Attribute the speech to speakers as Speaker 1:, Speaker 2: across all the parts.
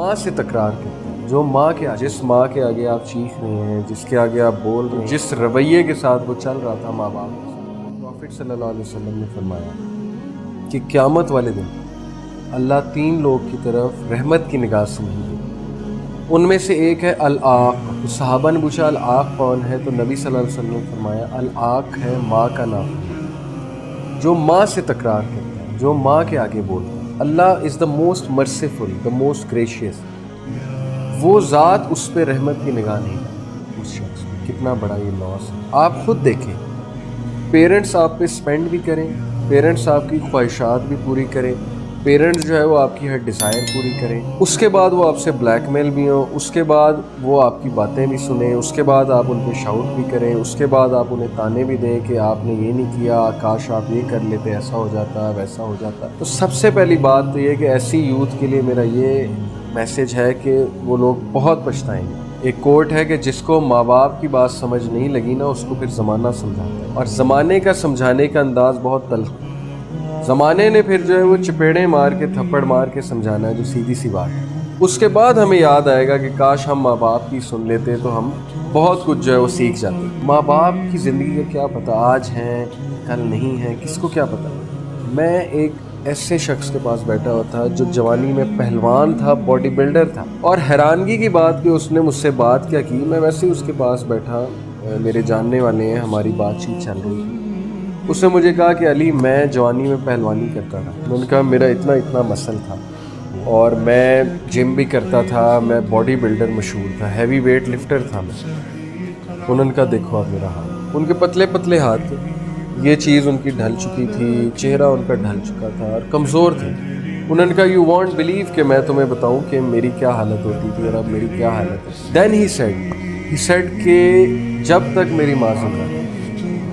Speaker 1: ماں سے تکرار کرتے ہیں، جو ماں کے جس ماں کے آگے آپ چیخ رہے ہیں، جس کے آگے آپ بول رہے ہیں، جس رویے کے ساتھ وہ چل رہا تھا ماں باپ کے ساتھ، پروفٹ صلی اللہ علیہ وسلم نے فرمایا کہ قیامت والے دن اللہ 3 لوگ کی طرف رحمت کی نگاہ سے نہیں دیکھے، ان میں سے ایک ہے العاق۔ تو صحابہ نے پوچھا العاق کون ہے؟ تو نبی صلی اللہ علیہ وسلم نے فرمایا العاق ہے ماں کا نافرمان، جو ماں سے تکرار کرتا ہے، جو ماں کے آگے بولتا ہے۔ Allah is the most merciful, the most gracious, وہ ذات اس پہ رحمت کی نگاہ نہیں ڈالتی اس شخص پہ۔ کتنا بڑا یہ لاس ہے۔ آپ خود دیکھیں، پیرنٹس آپ پہ سپینڈ بھی کریں، پیرنٹس آپ کی خواہشات بھی پوری کریں، پیرنٹس جو ہے وہ آپ کی ہر ڈیزائر پوری کریں، اس کے بعد وہ آپ سے بلیک میل بھی ہوں، اس کے بعد وہ آپ کی باتیں بھی سنیں، اس کے بعد آپ ان پہ شاؤٹ بھی کریں، اس کے بعد آپ انہیں تانے بھی دیں کہ آپ نے یہ نہیں کیا، کاش آپ یہ کر لیتے، ایسا ہو جاتا ویسا ہو جاتا۔ تو سب سے پہلی بات تو یہ کہ ایسی یوتھ کے لیے میرا یہ میسیج ہے کہ وہ لوگ بہت پچھتائیں گے۔ ایک کوٹ ہے کہ جس کو ماں باپ کی بات سمجھ نہیں لگی نا، اس کو پھر زمانہ سمجھاتا ہے، اور زمانے کا سمجھانے کا انداز بہت تلخ ہے۔ زمانے نے پھر جو ہے وہ چپیڑیں مار کے تھپڑ مار کے سمجھانا ہے، جو سیدھی سی بات ہے۔ اس کے بعد ہمیں یاد آئے گا کہ کاش ہم ماں باپ کی سن لیتے تو ہم بہت کچھ جو ہے وہ سیکھ جاتے۔ ماں باپ کی زندگی کا کیا پتہ، آج ہیں کل نہیں ہیں، کس کو کیا پتہ۔ میں ایک ایسے شخص کے پاس بیٹھا ہوا تھا جو جوانی میں پہلوان تھا، باڈی بلڈر تھا، اور حیرانگی کی بات کہ اس نے مجھ سے بات کیا کی، میں ویسے ہی اس کے پاس بیٹھا، میرے جاننے والے ہیں، ہماری بات چیت چل رہی تھی۔ اس نے مجھے کہا کہ علی میں جوانی میں پہلوانی کرتا تھا۔ میں نے کہا میرا اتنا مسل تھا، اور میں جم بھی کرتا تھا، میں باڈی بلڈر مشہور تھا، ہیوی ویٹ لفٹر تھا میں۔ انہوں نے کہا دیکھو اب میرا ہاتھ، ان کے پتلے پتلے ہاتھ تھے، یہ چیز ان کی ڈھل چکی تھی، چہرہ ان کا ڈھل چکا تھا اور کمزور تھے۔ انہوں نے کہا یو وانٹ بلیو کہ میں تمہیں بتاؤں کہ میری کیا حالت ہوتی تھی اور اب میری کیا حالت ہے۔ دین ہی سیڈ کہ جب تک میری ماں زندہ تھی،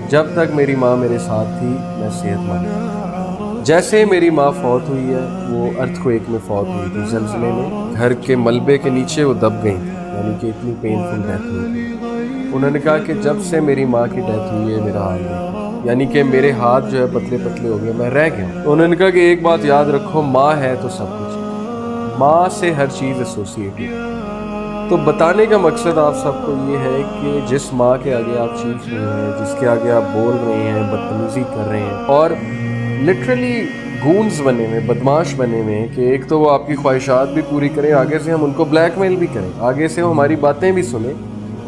Speaker 1: جب تک میری ماں میرے ساتھ تھی، میں صحت مند تھا۔ جیسے میری ماں فوت ہوئی ہے، وہ ارتھ کویک میں فوت ہوئی تھی، زلزلے میں گھر کے ملبے کے نیچے وہ دب گئی تھی، یعنی کہ اتنی پینفل ڈیتھ ہوئی تھی۔ انہوں نے کہا کہ جب سے میری ماں کی ڈیتھ ہوئی ہے میرا حال دیکھو، یعنی کہ میرے ہاتھ جو ہے پتلے پتلے ہو گئے، میں رہ گیا ہوں۔ انہوں نے کہا کہ ایک بات یاد رکھو، ماں ہے تو سب کچھ ہے، ماں سے ہر چیز ایسوسیٹڈ۔ تو بتانے کا مقصد آپ سب کو یہ ہے کہ جس ماں کے آگے آپ چیخ رہے ہیں، جس کے آگے آپ بول رہے ہیں، بدتمیزی کر رہے ہیں، اور لٹرلی گونز بنے ہوئے، بدماش بنے ہوئے ہیں، کہ ایک تو وہ آپ کی خواہشات بھی پوری کریں، آگے سے ہم ان کو بلیک میل بھی کریں، آگے سے وہ ہماری باتیں بھی سنیں،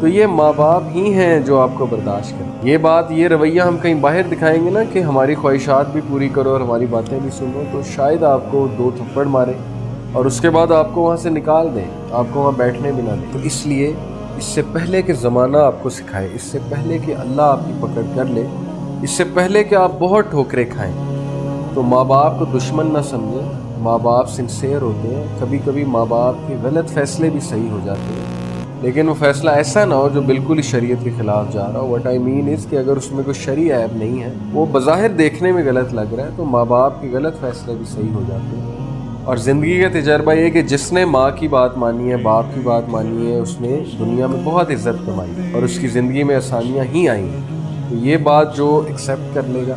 Speaker 1: تو یہ ماں باپ ہی ہیں جو آپ کو برداشت کریں۔ یہ بات، یہ رویہ ہم کہیں باہر دکھائیں گے نا کہ ہماری خواہشات بھی پوری کرو اور ہماری باتیں بھی سنو، تو شاید آپ کو 2 تھپڑ ماریں اور اس کے بعد آپ کو وہاں سے نکال دیں، آپ کو وہاں بیٹھنے بھی نہ دیں۔ تو اس لیے اس سے پہلے کہ زمانہ آپ کو سکھائے، اس سے پہلے کہ اللہ آپ کی پکڑ کر لے، اس سے پہلے کہ آپ بہت ٹھوکریں کھائیں، تو ماں باپ کو دشمن نہ سمجھیں۔ ماں باپ سنسیئر ہوتے ہیں، کبھی کبھی ماں باپ کے غلط فیصلے بھی صحیح ہو جاتے ہیں، لیکن وہ فیصلہ ایسا نہ ہو جو بالکل ہی شریعت کے خلاف جا رہا ہو۔ وٹ آئی مین از کہ اگر اس میں کوئی شرعی عیب نہیں ہے، وہ بظاہر دیکھنے میں غلط لگ رہا ہے، تو ماں باپ کے غلط فیصلے بھی صحیح ہو جاتے ہیں۔ اور زندگی کا تجربہ یہ کہ جس نے ماں کی بات مانی ہے، باپ کی بات مانی ہے، اس نے دنیا میں بہت عزت کمائی اور اس کی زندگی میں آسانیاں ہی آئی ہیں۔ تو یہ بات جو ایکسیپٹ کر لے گا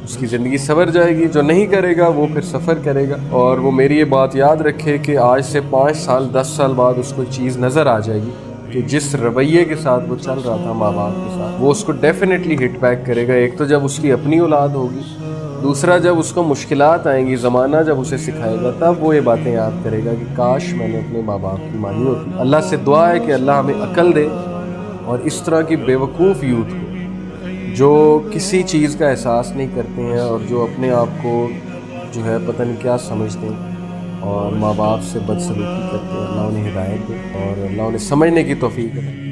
Speaker 1: اس کی زندگی سنور جائے گی، جو نہیں کرے گا وہ پھر سفر کرے گا۔ اور وہ میری یہ بات یاد رکھے کہ آج سے 5 سال 10 سال بعد اس کو چیز نظر آ جائے گی کہ جس رویے کے ساتھ وہ چل رہا تھا ماں باپ کے ساتھ، وہ اس کو ڈیفینیٹلی ہٹ بیک کرے گا۔ ایک تو جب اس کی اپنی اولاد ہوگی، دوسرا جب اس کو مشکلات آئیں گی، زمانہ جب اسے سکھائے گا، تب وہ یہ باتیں یاد کرے گا کہ کاش میں نے اپنے ماں باپ کی مانی ہوتی۔ اللہ سے دعا ہے کہ اللہ ہمیں عقل دے، اور اس طرح کی بیوقوف یوتھ کو جو کسی چیز کا احساس نہیں کرتے ہیں اور جو اپنے آپ کو جو ہے پتہ نہیں کیا سمجھتے ہیں اور ماں باپ سے بدسلوکی کرتے ہیں، اللہ انہیں ہدایت دے اور اللہ انہیں سمجھنے کی توفیق دے۔